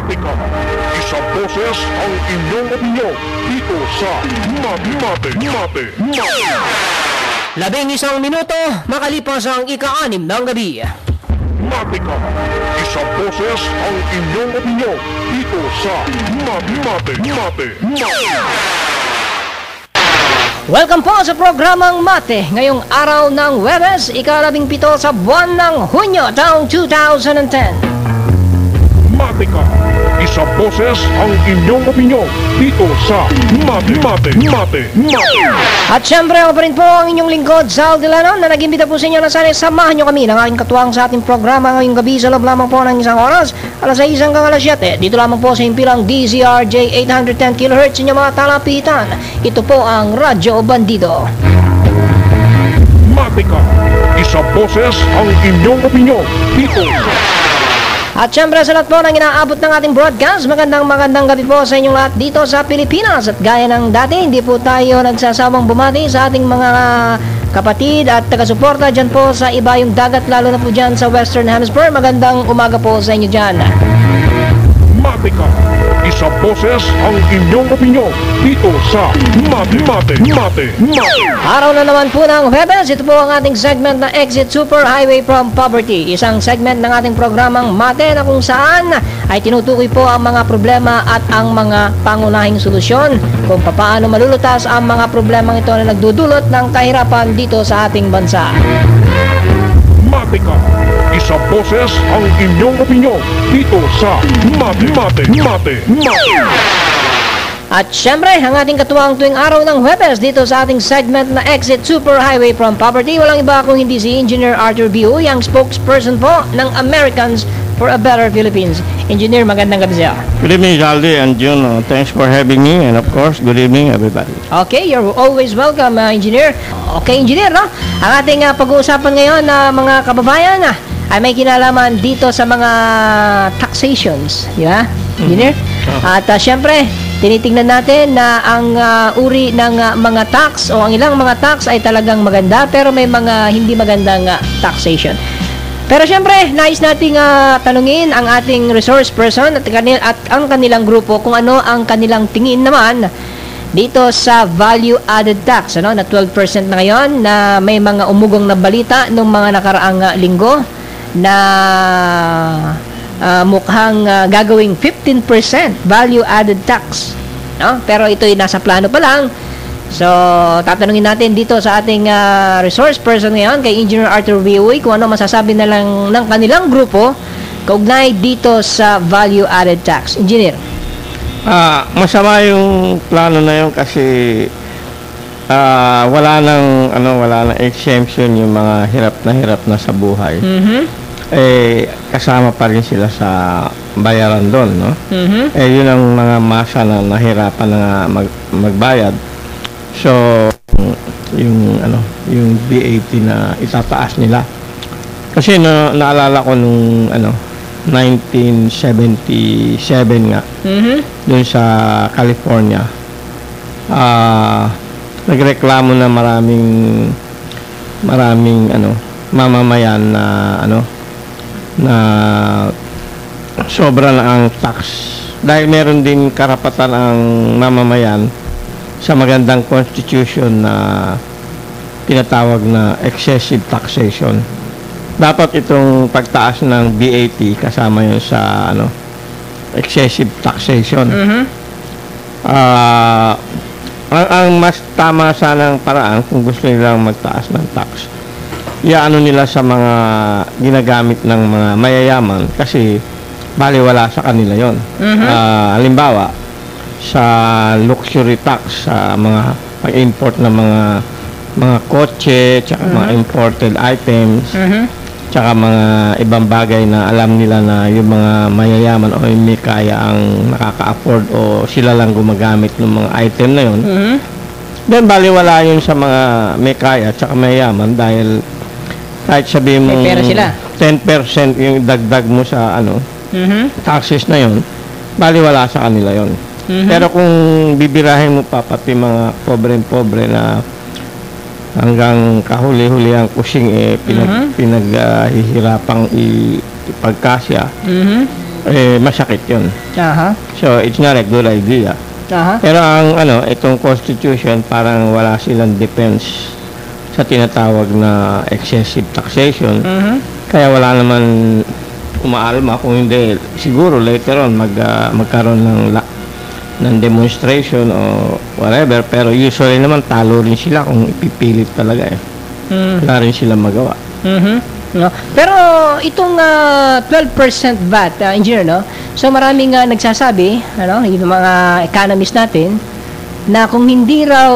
Mate ka! Isang boses ang inyong opinyon dito sa Mate. 11 minuto, makalipas ang ika-6 ng gabi. Mate ka! Isang boses ang inyong opinyon dito sa Mate. Welcome po sa programang Mate. Ngayong araw ng Huwebes, ika-17 sa buwan ng Hunyo, taong 2010. Mate ka! Isang boses ang inyong opinyon dito sa Mate. At syempre, ako pa rin po ang inyong lingkod, Sal Delano, na nag-imbita po sa inyo na sana samahan nyo kami ng aking katuwang sa ating programa ngayong gabi sa loob lamang po ng isang oras, alas 6 hanggang alas 7. Dito lamang po sa impilang DZRJ 810 kHz inyong mga talapitan. Ito po ang Radyo Bandido. Mate ka! Isang boses ang inyong opinyon dito sa... At syempre sa lahat po ng inaabot ng ating broadcast, magandang gabi po sa inyong lahat dito sa Pilipinas. At gaya ng dati, hindi po tayo nagsasawang bumati sa ating mga kapatid at taga-suporta dyan po sa ibayong dagat, lalo na po dyan sa Western Hemisphere. Magandang umaga po sa inyo dyan. Mate ka! Isang boses ang inyong opinyon dito sa Mate. Araw na naman po ng Huwebes, ito po ang ating segment na Exit Super Highway from Poverty. Isang segment ng ating programang Mate na kung saan ay tinutukoy po ang mga problema at ang mga pangunahing solusyon kung paano malulutas ang mga problemang ito na nagdudulot ng kahirapan dito sa ating bansa. Mate ka! Isang boses ang inyong opinyon dito sa Mate. At syempre, ang ating katuwang tuwing araw ng Huwebes dito sa ating segment na Exit Super Highway from Poverty, walang iba kung hindi si Engineer Arthur Biu, ang spokesperson po ng Americans for a Better Philippines. Engineer, magandang gabi sa'yo. Good evening, Zaldi and June. Thanks for having me, and of course, good evening, everybody. Okay, you're always welcome, Engineer. Okay, Engineer, no? Ang ating pag-uusapan ngayon na mga kababayan ay may kinalaman dito sa mga taxations, di ba, Engineer? At syempre, tinitingnan natin na ang uri ng mga tax o ang ilang mga tax ay talagang maganda, pero may mga hindi magandang taxation. Pero syempre, nais nating tanungin ang ating resource person at ang kanilang grupo kung ano ang kanilang tingin naman dito sa value-added tax, ano, na 12% na ngayon, na may mga umugong na balita nung mga nakaraang linggo na mukhang gagawing 15% value-added tax, no? Pero ito'y nasa plano pa lang. So, tatanungin natin dito sa ating resource person ngayon, kay Engineer Arthur Viuy, kung ano masasabi na lang ng kanilang grupo kaugnay dito sa value-added tax. Engineer. Masama yung plano na yun kasi wala nang exemption yung mga hirap na sa buhay. Kasama pa rin sila sa bayaran doon, no? Yun ang mga masa na nahirapan na magbayad. So, yung VAT na itataas nila. Kasi naalala ko nung 1977 nga, dun sa California, nagreklamo na maraming mamamayan na sobra na ang tax, dahil meron din karapatan ang mamamayan sa magandang constitution na tinatawag na excessive taxation. Dapat itong pagtaas ng VAT kasama yun sa excessive taxation. Ang mas tama sanang paraan kung gusto nilang magtaas ng tax, nila sa mga ginagamit ng mga mayayaman, kasi baliwala sa kanila yon. Halimbawa, sa luxury tax, sa mga pag-import ng mga kotse, tsaka mga imported items, tsaka mga ibang bagay na alam nila na yung mga mayayaman o may kaya ang nakaka-afford o sila lang gumagamit ng mga item na yun. Then baliwala yun sa mga may kaya tsaka mayayaman, dahil kahit sabihin mo 10% yung dagdag mo sa taxes na yun, baliwala sa kanila yun. Pero kung bibirahin mo pa pati mga pobre na hanggang kahuli-huli ang kusing pinaghihirapang ipagkasya, masakit yun. Aha. So, it's not a good idea. Aha. Pero ang itong constitution, parang wala silang defense sa tinatawag na excessive taxation. Mhm. Kaya wala naman umaalma, kung hindi siguro later on magkaroon ng demonstration o whatever, pero usually naman talo rin sila kung ipipilit talaga eh. Wala rin sila magawa. Mhm. No? Pero itong 12% VAT, engineer, no? So maraming nagsasabi, yung mga economists natin, na kung hindi raw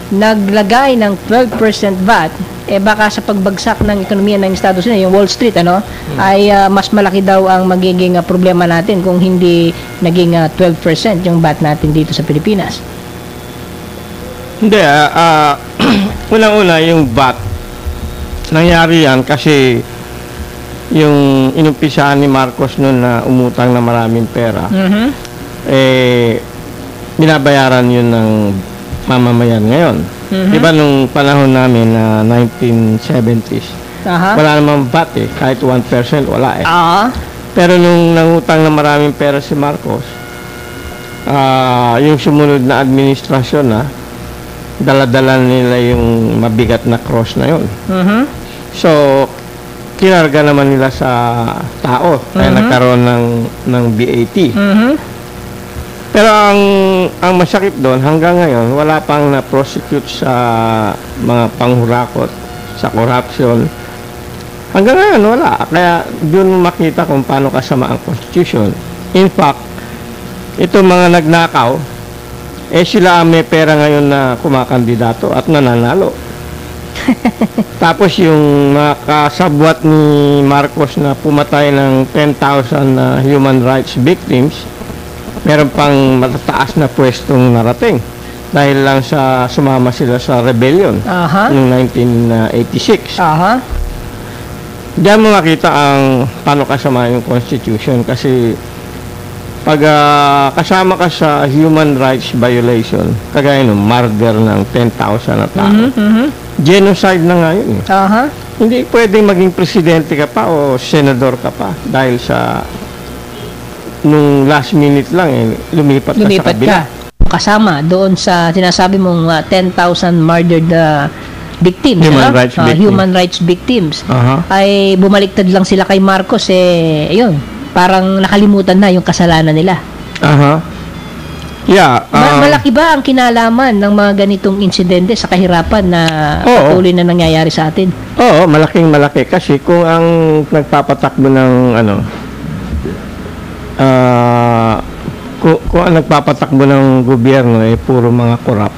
naglagay ng 12% VAT, baka sa pagbagsak ng ekonomiya ng Estados Unidos, yung Wall Street, ay mas malaki daw ang magiging problema natin kung hindi naging 12% yung VAT natin dito sa Pilipinas. Hindi, unang-una yung VAT, nangyari yan kasi yung inumpisahan ni Marcos noon na umutang na maraming pera, binabayaran yun ng mamamayan ngayon. Diba nung panahon namin na 1970s, wala namang VAT eh, kahit 1% wala eh. Pero nung nangutang na maraming pera si Marcos, yung sumunod na administrasyon dala-dala nila yung mabigat na cross na yun. So, kinarga naman nila sa tao, kaya nagkaroon ng VAT. Pero ang masakit doon, hanggang ngayon, wala pang na-prosecute sa mga panghurakot, sa corruption. Hanggang ngayon, wala. Kaya doon makita kung paano kasama ang Constitution. In fact, ito mga nagnakaw, sila may pera ngayon na kumakandidato at nananalo. Tapos yung mga kasabwat ni Marcos na pumatay ng 10,000 na human rights victims, meron pang matataas na pwestong narating dahil lang sa sumama sila sa rebellion noong 1986. Diyan mo makita ang paano kasama yung Constitution kasi pag kasama ka sa human rights violation, kagaya ng murder ng 10,000 na tao, genocide na nga yun. Hindi pwedeng maging presidente ka pa o senador ka pa dahil sa nung last minute lang lumipat ka sa kabila. Kasama doon sa sinasabi mong 10,000 murdered victims, human rights victims, ay bumaliktad lang sila kay Marcos, ayun, parang nakalimutan na yung kasalanan nila. Yeah. Malaki ba ang kinalaman ng mga ganitong insidente sa kahirapan na patuloy na nangyayari sa atin? Oo, malaking-malaki. Kasi kung ang nagpapatakbo ng kung ang nagpapatakbo ng gobyerno puro mga korap,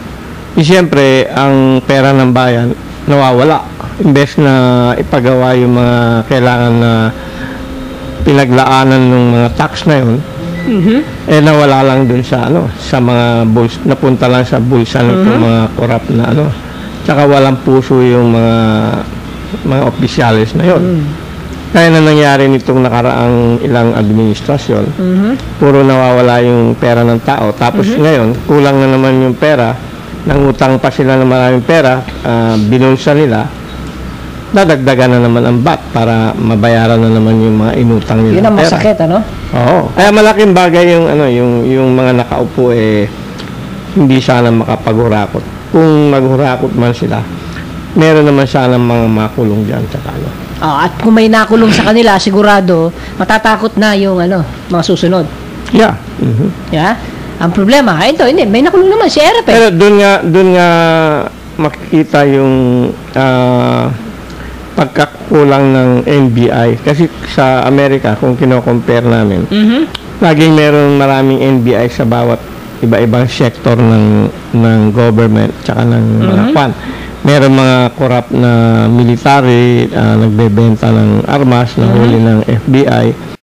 siyempre, ang pera ng bayan nawawala. Imbes na ipagawa yung mga kailangan na pinaglaanan ng mga tax na yun, nawala lang dun sa sa mga napunta lang sa bulsa ng mga korap na tsaka walang puso yung mga opisyalis na yun. Kaya na nangyari nitong nakaraang ilang administrasyon, puro nawawala yung pera ng tao. Tapos ngayon, kulang na naman yung pera, nangutang pa sila ng maraming pera, binulsa nila, dadagdagan na naman ang VAT para mabayaran na naman yung mga inutang nila. Yun ang masakit, Oo. Kaya malaking bagay yung mga nakaupo hindi sana makapaghurakot. Kung maghurakot man sila, meron naman sana mga makulong dyan sa talo. At kung may nakulong sa kanila, sigurado matatakot na yung mga susunod. Yeah. Yeah. Ang problema, ito, hindi, may nakulong naman si Erap. Pero doon nga makikita yung pagkakulang ng NBI. Kasi sa Amerika, kung kino-compare namin, laging meron maraming NBI sa bawat iba-ibang sektor ng government tsaka ng mga kwan. Meron mga corrupt na military, nagbebenta ng armas na huli ng FBI.